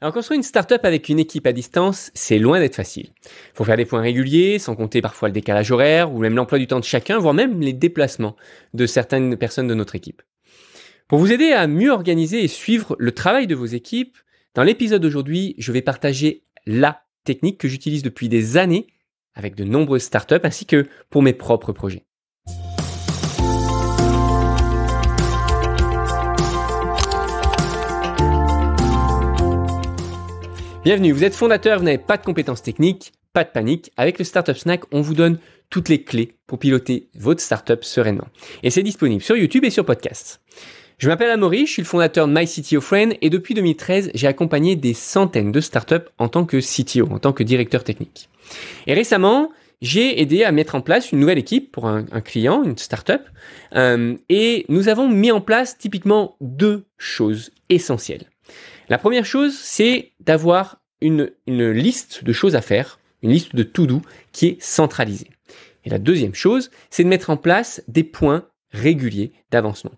Alors, construire une startup avec une équipe à distance, c'est loin d'être facile. Il faut faire des points réguliers, sans compter parfois le décalage horaire ou même l'emploi du temps de chacun, voire même les déplacements de certaines personnes de notre équipe. Pour vous aider à mieux organiser et suivre le travail de vos équipes, dans l'épisode d'aujourd'hui, je vais partager la technique que j'utilise depuis des années avec de nombreuses startups ainsi que pour mes propres projets. Bienvenue, vous êtes fondateur, vous n'avez pas de compétences techniques, pas de panique. Avec le Startup Snack, on vous donne toutes les clés pour piloter votre startup sereinement. Et c'est disponible sur YouTube et sur podcast. Je m'appelle Amaury, je suis le fondateur de MyCTOFriend et depuis 2013, j'ai accompagné des centaines de startups en tant que CTO, en tant que directeur technique. Et récemment, j'ai aidé à mettre en place une nouvelle équipe pour un client, une startup, et nous avons mis en place typiquement deux choses essentielles. La première chose, c'est d'avoir une liste de choses à faire, une liste de to-do qui est centralisée. Et la deuxième chose, c'est de mettre en place des points réguliers d'avancement.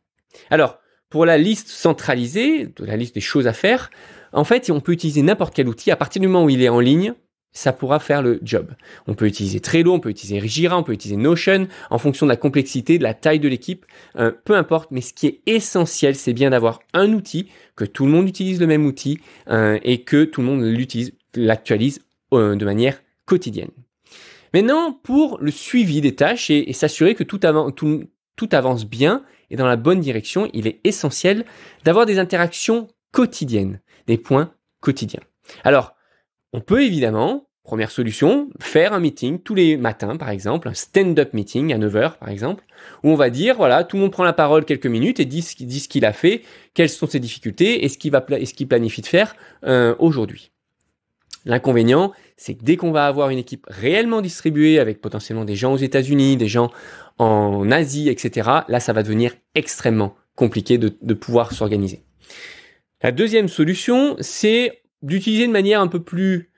Alors, pour la liste centralisée, de la liste des choses à faire, en fait, on peut utiliser n'importe quel outil. À partir du moment où il est en ligne, ça pourra faire le job. On peut utiliser Trello, on peut utiliser Jira, on peut utiliser Notion, en fonction de la complexité, de la taille de l'équipe, peu importe. Mais ce qui est essentiel, c'est bien d'avoir un outil, que tout le monde utilise le même outil et que tout le monde l'actualise de manière quotidienne. Maintenant, pour le suivi des tâches et s'assurer que tout avance bien et dans la bonne direction, il est essentiel d'avoir des interactions quotidiennes, des points quotidiens. Alors, on peut évidemment, première solution, faire un meeting tous les matins, par exemple, un stand-up meeting à 9h, par exemple, où on va dire, voilà, tout le monde prend la parole quelques minutes et dit ce qu'il a fait, quelles sont ses difficultés et ce qu'il planifie de faire aujourd'hui. L'inconvénient, c'est que dès qu'on va avoir une équipe réellement distribuée avec potentiellement des gens aux États-Unis, des gens en Asie, etc., là, ça va devenir extrêmement compliqué de pouvoir s'organiser. La deuxième solution, c'est d'utiliser de manière un peu plus,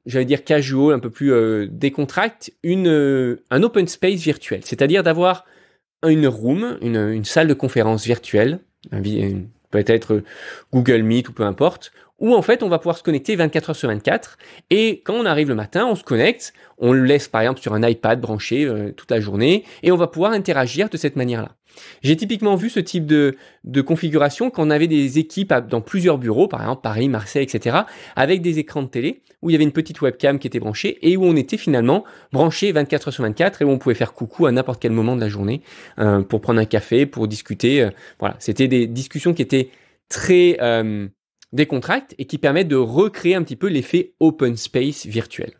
j'allais dire casual, un peu plus décontracte, un open space virtuel. C'est-à-dire d'avoir une room, une salle de conférence virtuelle, peut-être Google Meet ou peu importe, où en fait on va pouvoir se connecter 24 heures sur 24 et quand on arrive le matin, on se connecte, on le laisse par exemple sur un iPad branché toute la journée et on va pouvoir interagir de cette manière-là. J'ai typiquement vu ce type de configuration quand on avait des équipes dans plusieurs bureaux, par exemple Paris, Marseille, etc., avec des écrans de télé où il y avait une petite webcam qui était branchée et où on était finalement branché 24 heures sur 24 et où on pouvait faire coucou à n'importe quel moment de la journée pour prendre un café, pour discuter. Voilà, c'était des discussions qui étaient très décontractes et qui permettent de recréer un petit peu l'effet open space virtuel.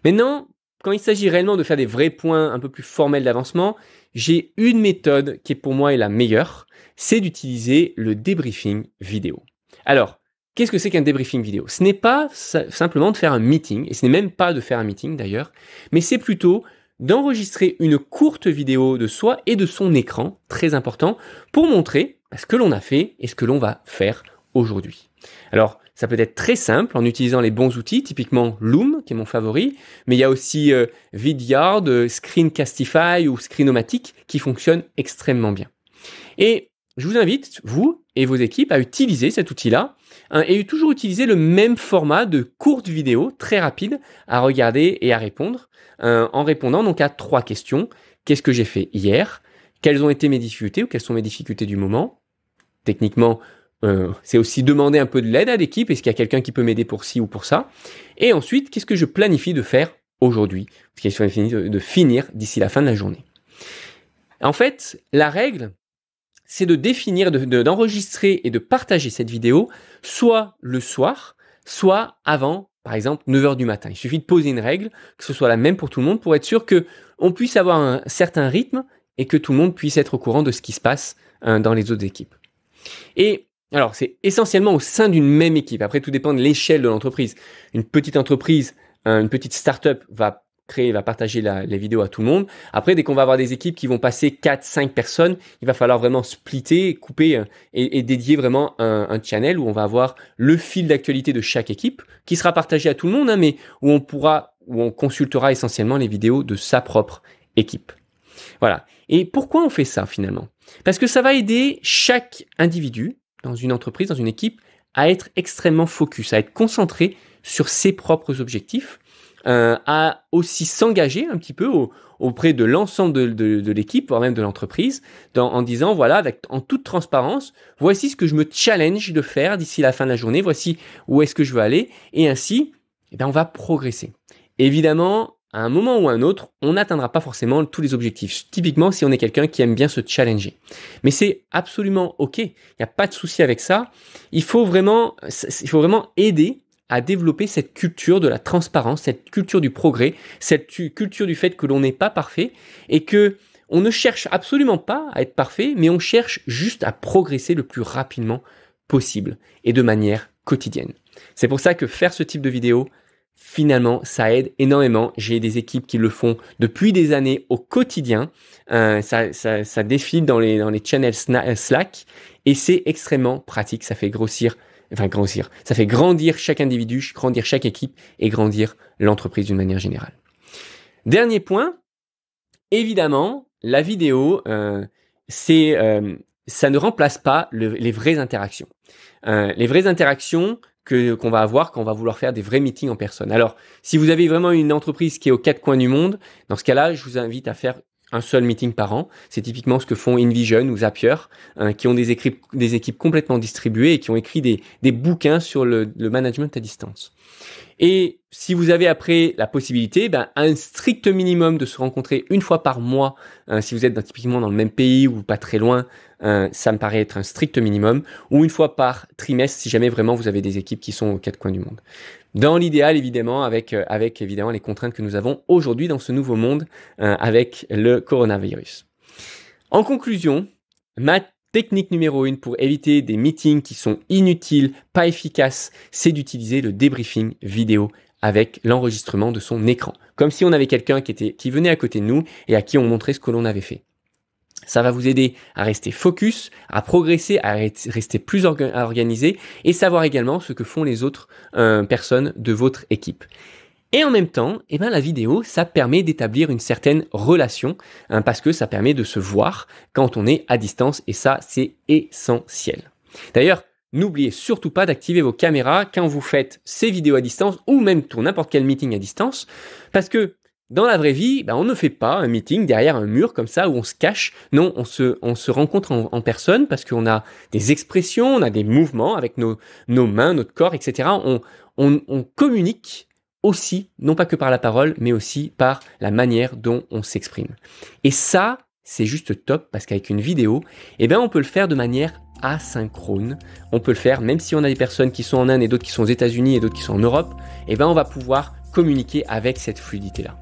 Maintenant, quand il s'agit réellement de faire des vrais points un peu plus formels d'avancement, j'ai une méthode qui pour moi est la meilleure, c'est d'utiliser le débriefing vidéo. Alors, qu'est-ce que c'est qu'un débriefing vidéo ? Ce n'est pas simplement de faire un meeting, et ce n'est même pas de faire un meeting d'ailleurs, mais c'est plutôt d'enregistrer une courte vidéo de soi et de son écran, très important, pour montrer ce que l'on a fait et ce que l'on va faire aujourd'hui. Alors, ça peut être très simple en utilisant les bons outils, typiquement Loom, qui est mon favori, mais il y a aussi Vidyard, Screencastify ou Screenomatic qui fonctionnent extrêmement bien. Et je vous invite, vous et vos équipes, à utiliser cet outil-là et toujours utiliser le même format de courte vidéo très rapide à regarder et à répondre en répondant donc à 3 questions. Qu'est-ce que j'ai fait hier ? Quelles ont été mes difficultés ou quelles sont mes difficultés du moment ? Techniquement, c'est aussi demander un peu de l'aide à l'équipe. Est-ce qu'il y a quelqu'un qui peut m'aider pour ci ou pour ça ? Et ensuite, qu'est-ce que je planifie de faire aujourd'hui ? Qu'est-ce que je planifie de finir d'ici la fin de la journée ? En fait, la règle, c'est de définir, d'enregistrer et de partager cette vidéo soit le soir, soit avant, par exemple, 9h du matin. Il suffit de poser une règle, que ce soit la même pour tout le monde, pour être sûr qu'on puisse avoir un certain rythme et que tout le monde puisse être au courant de ce qui se passe dans les autres équipes. Et alors, c'est essentiellement au sein d'une même équipe. Après, tout dépend de l'échelle de l'entreprise. Une petite entreprise, une petite start-up va partager les vidéos à tout le monde. Après, dès qu'on va avoir des équipes qui vont passer 4-5 personnes, il va falloir vraiment splitter, couper et dédier vraiment un channel où on va avoir le fil d'actualité de chaque équipe qui sera partagé à tout le monde, mais où on consultera essentiellement les vidéos de sa propre équipe. Voilà. Et pourquoi on fait ça finalement ? Parce que ça va aider chaque individu dans une entreprise, dans une équipe, à être extrêmement focus, à être concentré sur ses propres objectifs, à aussi s'engager un petit peu auprès de l'ensemble de l'équipe, voire même de l'entreprise, en disant, voilà, en toute transparence, voici ce que je me challenge de faire d'ici la fin de la journée, voici où est-ce que je veux aller, et ainsi, on va progresser. Évidemment, à un moment ou à un autre, on n'atteindra pas forcément tous les objectifs. Typiquement, si on est quelqu'un qui aime bien se challenger. Mais c'est absolument OK. Il n'y a pas de souci avec ça. Il faut vraiment aider à développer cette culture de la transparence, cette culture du progrès, cette culture du fait que l'on n'est pas parfait et que on ne cherche absolument pas à être parfait, mais on cherche juste à progresser le plus rapidement possible et de manière quotidienne. C'est pour ça que faire ce type de vidéo, finalement, ça aide énormément. J'ai des équipes qui le font depuis des années au quotidien. Ça défile dans les channels Slack et c'est extrêmement pratique. Ça fait ça fait grandir chaque individu, grandir chaque équipe et grandir l'entreprise d'une manière générale. Dernier point, évidemment, la vidéo, ça ne remplace pas les vraies interactions. Les vraies interactions qu'on va avoir quand on va vouloir faire des vrais meetings en personne. Alors, si vous avez vraiment une entreprise qui est aux quatre coins du monde, dans ce cas-là, je vous invite à faire un seul meeting par an. C'est typiquement ce que font InVision ou Zapier, qui ont des équipes complètement distribuées et qui ont écrit des bouquins sur le management à distance. Et si vous avez après la possibilité, un strict minimum de se rencontrer une fois par mois, si vous êtes typiquement dans le même pays ou pas très loin, ça me paraît être un strict minimum, ou une fois par trimestre si jamais vraiment vous avez des équipes qui sont aux quatre coins du monde. Dans l'idéal, évidemment, avec évidemment les contraintes que nous avons aujourd'hui dans ce nouveau monde avec le coronavirus. En conclusion, ma technique numéro 1 pour éviter des meetings qui sont inutiles, pas efficaces, c'est d'utiliser le débriefing vidéo avec l'enregistrement de son écran. Comme si on avait quelqu'un qui venait à côté de nous et à qui on montrait ce que l'on avait fait. Ça va vous aider à rester focus, à progresser, à rester plus organisé et savoir également ce que font les autres personnes de votre équipe. Et en même temps, la vidéo, ça permet d'établir une certaine relation parce que ça permet de se voir quand on est à distance et ça, c'est essentiel. D'ailleurs, n'oubliez surtout pas d'activer vos caméras quand vous faites ces vidéos à distance ou même pour n'importe quel meeting à distance parce que dans la vraie vie, on ne fait pas un meeting derrière un mur comme ça où on se cache. Non, on se rencontre en personne parce qu'on a des expressions, on a des mouvements avec nos mains, notre corps, etc. On communique aussi, non pas que par la parole, mais aussi par la manière dont on s'exprime. Et ça, c'est juste top parce qu'avec une vidéo, on peut le faire de manière asynchrone. On peut le faire même si on a des personnes qui sont en Inde et d'autres qui sont aux États-Unis et d'autres qui sont en Europe. On va pouvoir communiquer avec cette fluidité-là.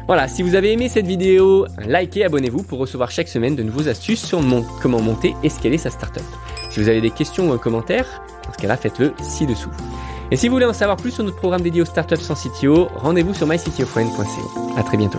Voilà, si vous avez aimé cette vidéo, likez, abonnez-vous pour recevoir chaque semaine de nouvelles astuces sur comment monter et scaler sa startup. Si vous avez des questions ou un commentaire, dans ce cas-là, faites-le ci-dessous. Et si vous voulez en savoir plus sur notre programme dédié aux startups sans CTO, rendez-vous sur myctofriend.co. À très bientôt.